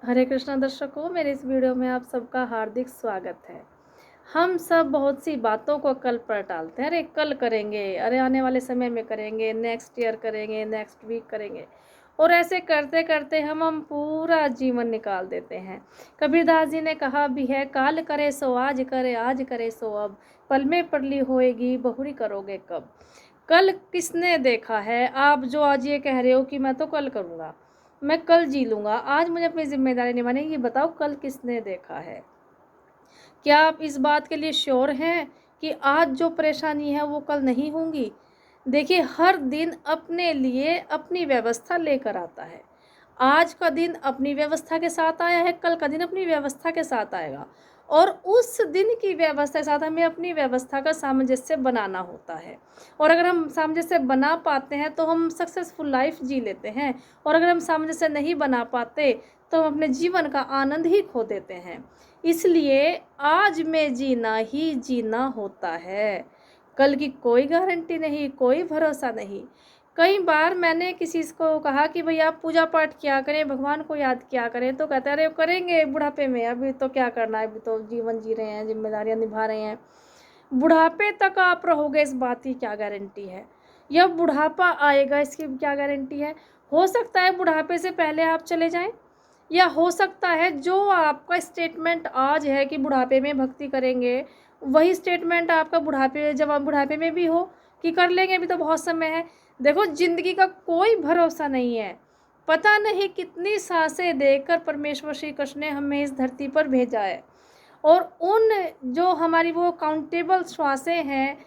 हरे कृष्णा दर्शकों, मेरे इस वीडियो में आप सबका हार्दिक स्वागत है। हम सब बहुत सी बातों को कल पर टालते हैं। अरे कल करेंगे, अरे आने वाले समय में करेंगे, नेक्स्ट ईयर करेंगे, नेक्स्ट वीक करेंगे, और ऐसे करते करते हम पूरा जीवन निकाल देते हैं। कबीरदास जी ने कहा भी है, काल करे सो आज करे सो अब, पल में पड़ली होएगी बहुरी करोगे कब। कल किसने देखा है? आप जो आज ये कह रहे हो कि मैं तो कल करूँगा, मैं कल जी लूँगा, आज मुझे अपनी ज़िम्मेदारी निभानी है, ये बताओ कल किसने देखा है? क्या आप इस बात के लिए श्योर हैं कि आज जो परेशानी है वो कल नहीं होंगी? देखिए, हर दिन अपने लिए अपनी व्यवस्था लेकर आता है। आज का दिन अपनी व्यवस्था के साथ आया है, कल का दिन अपनी व्यवस्था के साथ आएगा, और उस दिन की व्यवस्था के साथ हमें अपनी व्यवस्था का सामंजस्य बनाना होता है। और अगर हम सामंजस्य बना पाते हैं तो हम सक्सेसफुल लाइफ जी लेते हैं, और अगर हम सामंजस्य नहीं बना पाते तो हम अपने जीवन का आनंद ही खो देते हैं। इसलिए आज में जीना ही जीना होता है। कल की कोई गारंटी नहीं, कोई भरोसा नहीं। कई बार मैंने किसी को कहा कि भई आप पूजा पाठ किया करें, भगवान को याद किया करें, तो कहते हैं अरे करेंगे बुढ़ापे में, अभी तो क्या करना है, अभी तो जीवन जी रहे हैं, ज़िम्मेदारियाँ निभा रहे हैं। बुढ़ापे तक आप रहोगे इस बात की क्या गारंटी है? या बुढ़ापा आएगा इसकी क्या गारंटी है? हो सकता है बुढ़ापे से पहले आप चले जाएँ, या हो सकता है जो आपका स्टेटमेंट आज है कि बुढ़ापे में भक्ति करेंगे, वही स्टेटमेंट आपका बुढ़ापे जब आप बुढ़ापे में भी हो कि कर लेंगे, अभी तो बहुत समय है। देखो, ज़िंदगी का कोई भरोसा नहीं है। पता नहीं कितनी सांसें देकर परमेश्वर श्री कृष्ण ने हमें इस धरती पर भेजा है, और उन जो हमारी वो काउंटेबल श्वासें हैं,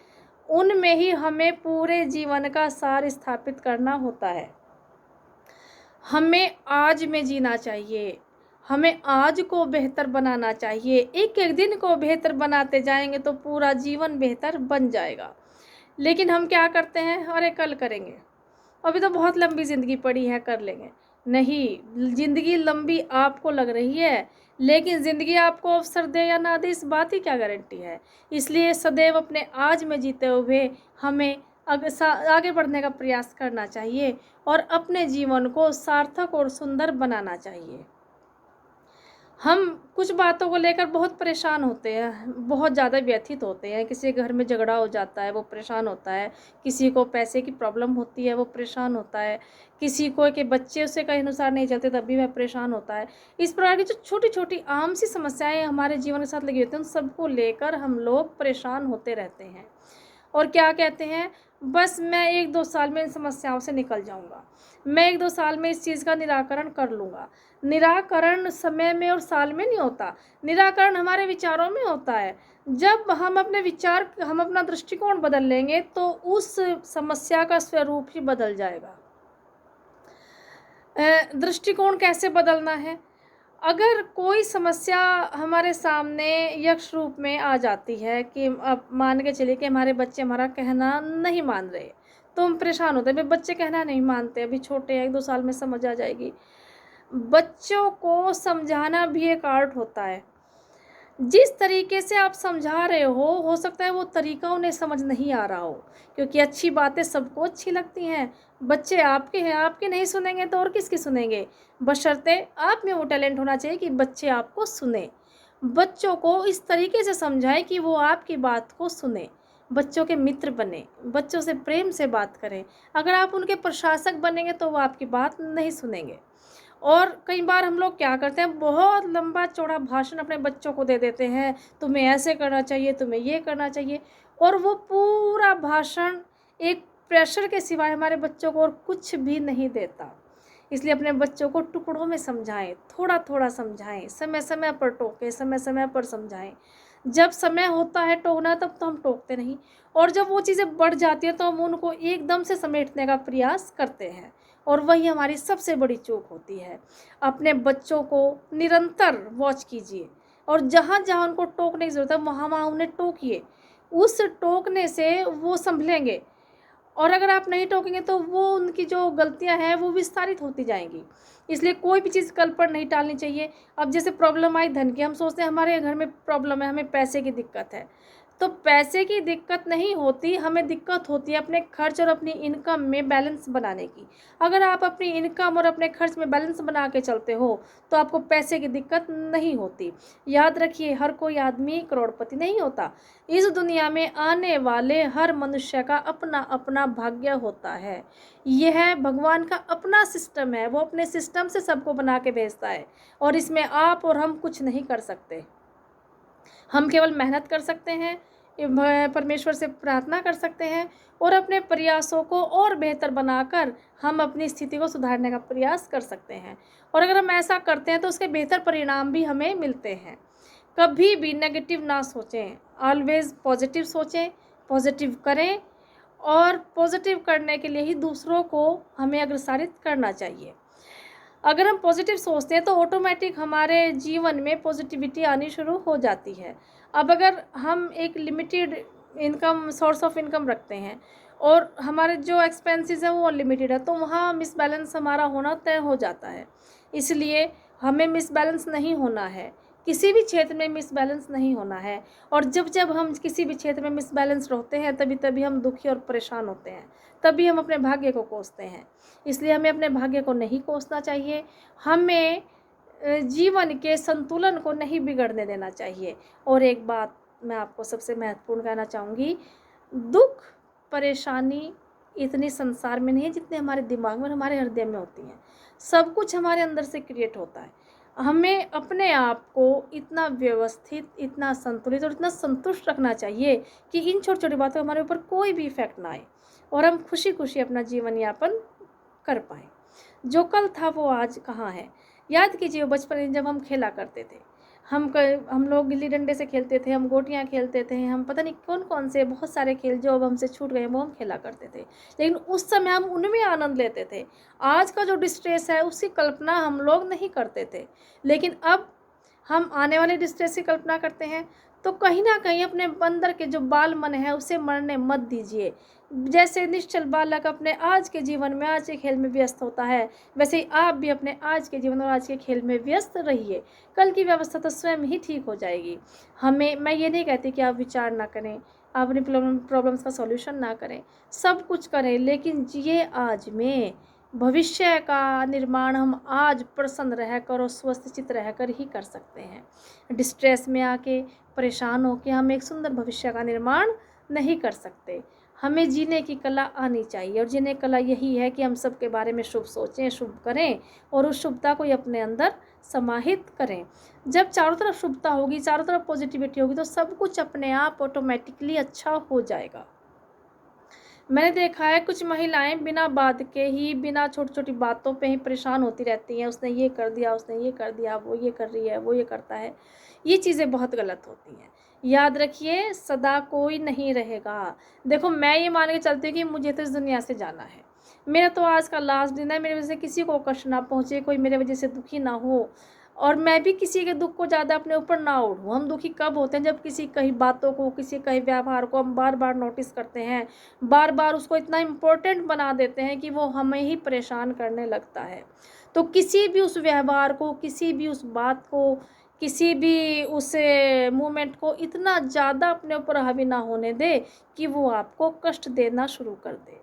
उनमें ही हमें पूरे जीवन का सार स्थापित करना होता है। हमें आज में जीना चाहिए, हमें आज को बेहतर बनाना चाहिए। एक एक दिन को बेहतर बनाते जाएंगे तो पूरा जीवन बेहतर बन जाएगा। लेकिन हम क्या करते हैं, अरे कल करेंगे, अभी तो बहुत लंबी ज़िंदगी पड़ी है, कर लेंगे। नहीं, ज़िंदगी लंबी आपको लग रही है, लेकिन ज़िंदगी आपको अवसर दे या ना दे, इस बात की क्या गारंटी है। इसलिए सदैव अपने आज में जीते हुए हमें आगे बढ़ने का प्रयास करना चाहिए, और अपने जीवन को सार्थक और सुंदर बनाना चाहिए। हम कुछ बातों को लेकर बहुत परेशान होते हैं, बहुत ज़्यादा व्यथित होते हैं। किसी के घर में झगड़ा हो जाता है, वो परेशान होता है। किसी को पैसे की प्रॉब्लम होती है, वो परेशान होता है। किसी को के बच्चे उससे कहे अनुसार नहीं चलते, तब भी वह परेशान होता है। इस प्रकार की जो छोटी-छोटी आम सी समस्याएँ हमारे जीवन के साथ लगी होती हैं, उन सबको लेकर हम लोग परेशान होते रहते हैं। और क्या कहते हैं, बस मैं 1-2 साल में इन समस्याओं से निकल जाऊँगा। मैं 1-2 साल में इस चीज़ का निराकरण कर लूँगा। निराकरण समय में और साल में नहीं होता, निराकरण हमारे विचारों में होता है। जब हम अपना दृष्टिकोण बदल लेंगे तो उस समस्या का स्वरूप ही बदल जाएगा। दृष्टिकोण कैसे बदलना है? अगर कोई समस्या हमारे सामने यक्ष रूप में आ जाती है कि अब मान के चलिए कि हमारे बच्चे हमारा कहना नहीं मान रहे, तो हम परेशान होते हैं। भाई बच्चे कहना नहीं मानते, अभी छोटे हैं, 1-2 साल में समझ आ जाएगी। बच्चों को समझाना भी एक आर्ट होता है। जिस तरीके से आप समझा रहे हो सकता है वो तरीका उन्हें समझ नहीं आ रहा हो, क्योंकि अच्छी बातें सबको अच्छी लगती हैं। बच्चे आपके हैं, आपके नहीं सुनेंगे तो और किसकी सुनेंगे? बशर्ते आप में वो टैलेंट होना चाहिए कि बच्चे आपको सुने। बच्चों को इस तरीके से समझाएं कि वो आपकी बात को सुने, बच्चों के मित्र बने, बच्चों से प्रेम से बात करें। अगर आप उनके प्रशासक बनेंगे तो वो आपकी बात नहीं सुनेंगे। और कई बार हम लोग क्या करते हैं, बहुत लंबा चौड़ा भाषण अपने बच्चों को दे देते हैं, तुम्हें ऐसे करना चाहिए, तुम्हें ये करना चाहिए, और वो पूरा भाषण एक प्रेशर के सिवाय हमारे बच्चों को और कुछ भी नहीं देता। इसलिए अपने बच्चों को टुकड़ों में समझाएं, थोड़ा थोड़ा समझाएं, समय समय पर टोकें, समय समय पर समझाएं। जब समय होता है टोकना तब तो हम टोकते नहीं, और जब वो चीज़ें बढ़ जाती हैं तो हम उनको एकदम से समेटने का प्रयास करते हैं, और वही हमारी सबसे बड़ी चूक होती है। अपने बच्चों को निरंतर वॉच कीजिए, और जहाँ जहाँ उनको टोकने की ज़रूरत है वहाँ वहाँ उन्हें टोकिए। उस टोकने से वो संभलेंगे, और अगर आप नहीं टोकेंगे तो वो उनकी जो गलतियां हैं वो विस्तारित होती जाएंगी। इसलिए कोई भी चीज़ कल पर नहीं टालनी चाहिए। अब जैसे प्रॉब्लम आई धन की, हम सोचते हैं हमारे घर में प्रॉब्लम है, हमें पैसे की दिक्कत है, तो पैसे की दिक्कत नहीं होती, हमें दिक्कत होती है अपने खर्च और अपनी इनकम में बैलेंस बनाने की। अगर आप अपनी इनकम और अपने खर्च में बैलेंस बना के चलते हो तो आपको पैसे की दिक्कत नहीं होती। याद रखिए, हर कोई आदमी करोड़पति नहीं होता। इस दुनिया में आने वाले हर मनुष्य का अपना अपना भाग्य होता है। यह भगवान का अपना सिस्टम है, वो अपने सिस्टम से सबको बना के भेजता है और इसमें आप और हम कुछ नहीं कर सकते। हम केवल मेहनत कर सकते हैं, परमेश्वर से प्रार्थना कर सकते हैं और अपने प्रयासों को और बेहतर बनाकर हम अपनी स्थिति को सुधारने का प्रयास कर सकते हैं। और अगर हम ऐसा करते हैं तो उसके बेहतर परिणाम भी हमें मिलते हैं। कभी भी नेगेटिव ना सोचें, ऑलवेज पॉजिटिव सोचें, पॉजिटिव करें और पॉजिटिव करने के लिए ही दूसरों को हमें अग्रसारित करना चाहिए। अगर हम पॉजिटिव सोचते हैं तो ऑटोमेटिक हमारे जीवन में पॉजिटिविटी आनी शुरू हो जाती है। अब अगर हम एक limited income, source of income रखते हैं और हमारे जो एक्सपेंसेस हैं वो अनलिमिटेड है, तो वहाँ मिसबैलेंस हमारा होना तय हो जाता है। इसलिए हमें मिसबैलेंस नहीं होना है, किसी भी क्षेत्र में मिसबैलेंस नहीं होना है। और जब जब हम किसी भी क्षेत्र में मिसबैलेंस होते हैं तभी तभी हम दुखी और परेशान होते हैं, तभी हम अपने भाग्य को कोसते हैं। इसलिए हमें अपने भाग्य को नहीं कोसना चाहिए, हमें जीवन के संतुलन को नहीं बिगड़ने देना चाहिए। और एक बात मैं आपको सबसे महत्वपूर्ण कहना चाहूँगी, दुख परेशानी इतनी संसार में नहीं है जितने हमारे दिमाग में और हमारे हृदय में होती हैं। सब कुछ हमारे अंदर से क्रिएट होता है। हमें अपने आप को इतना व्यवस्थित, इतना संतुलित और इतना संतुष्ट रखना चाहिए कि इन छोटी छोटी बातों का हमारे ऊपर कोई भी इफेक्ट ना आए और हम खुशी खुशी अपना जीवन यापन कर पाएँ। जो कल था वो आज कहाँ है। याद कीजिए बचपन में जब हम खेला करते थे, हम लोग गिल्ली डंडे से खेलते थे, हम गोटियाँ खेलते थे, हम पता नहीं कौन कौन से बहुत सारे खेल जो अब हमसे छूट गए वो हम खेला करते थे, लेकिन उस समय हम उनमें आनंद लेते थे। आज का जो डिस्ट्रेस है उसकी कल्पना हम लोग नहीं करते थे, लेकिन अब हम आने वाले डिस्ट्रेस की कल्पना करते हैं। तो कहीं ना कहीं अपने अंदर के जो बाल मन है उसे मरने मत दीजिए। जैसे निश्चल बालक अपने आज के जीवन में, आज के खेल में व्यस्त होता है, वैसे ही आप भी अपने आज के जीवन और आज के खेल में व्यस्त रहिए। कल की व्यवस्था तो स्वयं ही ठीक हो जाएगी। मैं ये नहीं कहती कि आप विचार ना करें, आप अपनी प्रॉब्लम्स का सॉल्यूशन ना करें, सब कुछ करें, लेकिन जिए आज में। भविष्य का निर्माण हम आज प्रसन्न रहकर और स्वस्थ चित्त रहकर ही कर सकते हैं। डिस्ट्रेस में आके, परेशान होकर हम एक सुंदर भविष्य का निर्माण नहीं कर सकते। हमें जीने की कला आनी चाहिए और जीने की कला यही है कि हम सबके बारे में शुभ सोचें, शुभ करें और उस शुभता को अपने अंदर समाहित करें। जब चारों तरफ शुभता होगी, चारों तरफ पॉजिटिविटी होगी, तो सब कुछ अपने आप ऑटोमेटिकली अच्छा हो जाएगा। मैंने देखा है कुछ महिलाएं बिना बात के ही, बिना छोटी छोटी बातों पे ही परेशान होती रहती हैं। उसने ये कर दिया, उसने ये कर दिया, वो ये कर रही है, वो ये करता है। ये चीज़ें बहुत गलत होती हैं। याद रखिए, सदा कोई नहीं रहेगा। देखो, मैं ये मान के चलती हूँ कि मुझे तो इस दुनिया से जाना है, मेरा तो आज का लास्ट दिन है, मेरी वजह से किसी को कष्ट ना पहुँचे, कोई मेरे वजह से दुखी ना हो और मैं भी किसी के दुख को ज़्यादा अपने ऊपर ना ओढ़ूँ। हम दुखी कब होते हैं? जब किसी कई बातों को, किसी कई व्यवहार को हम बार बार नोटिस करते हैं, बार बार उसको इतना इम्पोर्टेंट बना देते हैं कि वो हमें ही परेशान करने लगता है। तो किसी भी उस व्यवहार को, किसी भी उस बात को, किसी भी उस मूवमेंट को इतना ज़्यादा अपने ऊपर हावी ना होने दे कि वो आपको कष्ट देना शुरू कर दे।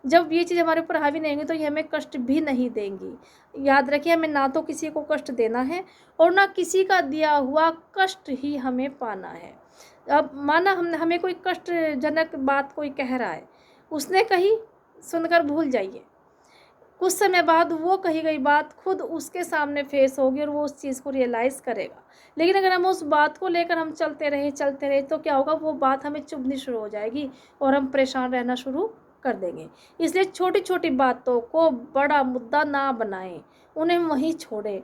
जब ये चीज़ हमारे ऊपर हावी नहीं होंगी तो ये हमें कष्ट भी नहीं देंगी। याद रखिए, हमें ना तो किसी को कष्ट देना है और ना किसी का दिया हुआ कष्ट ही हमें पाना है। अब माना हमें कोई कष्टजनक बात कोई कह रहा है, उसने कही, सुनकर भूल जाइए। कुछ समय बाद वो कही गई बात खुद उसके सामने फेस होगी और वो उस चीज़ को रियलाइज़ करेगा। लेकिन अगर हम उस बात को लेकर हम चलते रहे तो क्या होगा? वो बात हमें चुभनी शुरू हो जाएगी और हम परेशान रहना शुरू कर देंगे। इसलिए छोटी छोटी बातों को बड़ा मुद्दा ना बनाएं, उन्हें वहीं छोड़ें।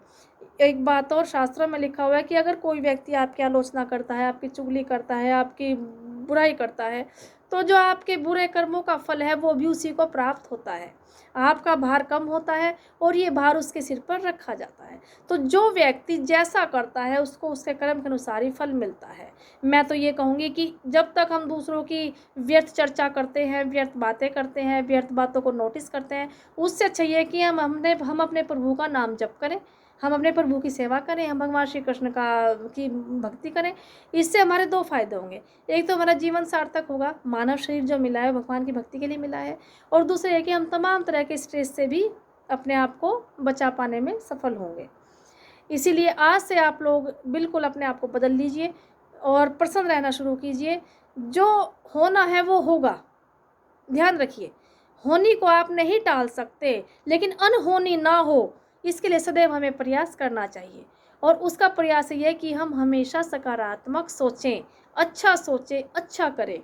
एक बात और शास्त्रों में लिखा हुआ है कि अगर कोई व्यक्ति आपकी आलोचना करता है, आपकी चुगली करता है, आपकी बुराई करता है, तो जो आपके बुरे कर्मों का फल है वो भी उसी को प्राप्त होता है। आपका भार कम होता है और ये भार उसके सिर पर रखा जाता है। तो जो व्यक्ति जैसा करता है उसको उसके कर्म के अनुसार ही फल मिलता है। मैं तो ये कहूँगी कि जब तक हम दूसरों की व्यर्थ चर्चा करते हैं, व्यर्थ बातें करते हैं, व्यर्थ बातों को नोटिस करते हैं, उससे अच्छा ये है कि हम अपने प्रभु का नाम जप करें, हम अपने प्रभु की सेवा करें, हम भगवान श्री कृष्ण की भक्ति करें। इससे हमारे 2 फ़ायदे होंगे। एक तो हमारा जीवन सार्थक होगा, मानव शरीर जो मिला है भगवान की भक्ति के लिए मिला है, और दूसरा ये कि हम तमाम तरह के स्ट्रेस से भी अपने आप को बचा पाने में सफल होंगे। इसीलिए आज से आप लोग बिल्कुल अपने आप को बदल लीजिए और प्रसन्न रहना शुरू कीजिए। जो होना है वो होगा। ध्यान रखिए, होनी को आप नहीं टाल सकते, लेकिन अनहोनी ना हो इसके लिए सदैव हमें प्रयास करना चाहिए। और उसका प्रयास ये है कि हम हमेशा सकारात्मक सोचें, अच्छा करें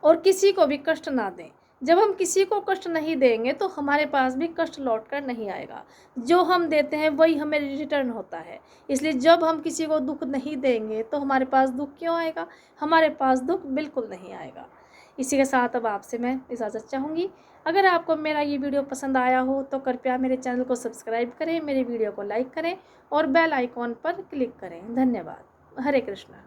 और किसी को भी कष्ट ना दें। जब हम किसी को कष्ट नहीं देंगे तो हमारे पास भी कष्ट लौट कर नहीं आएगा। जो हम देते हैं वही हमें रिटर्न होता है। इसलिए जब हम किसी को दुख नहीं देंगे तो हमारे पास दुख क्यों आएगा? हमारे पास दुख बिल्कुल नहीं आएगा। इसी के साथ अब आपसे मैं इजाज़त चाहूँगी। अगर आपको मेरा ये वीडियो पसंद आया हो तो कृपया मेरे चैनल को सब्सक्राइब करें, मेरे वीडियो को लाइक करें और बेल आइकॉन पर क्लिक करें। धन्यवाद। हरे कृष्णा।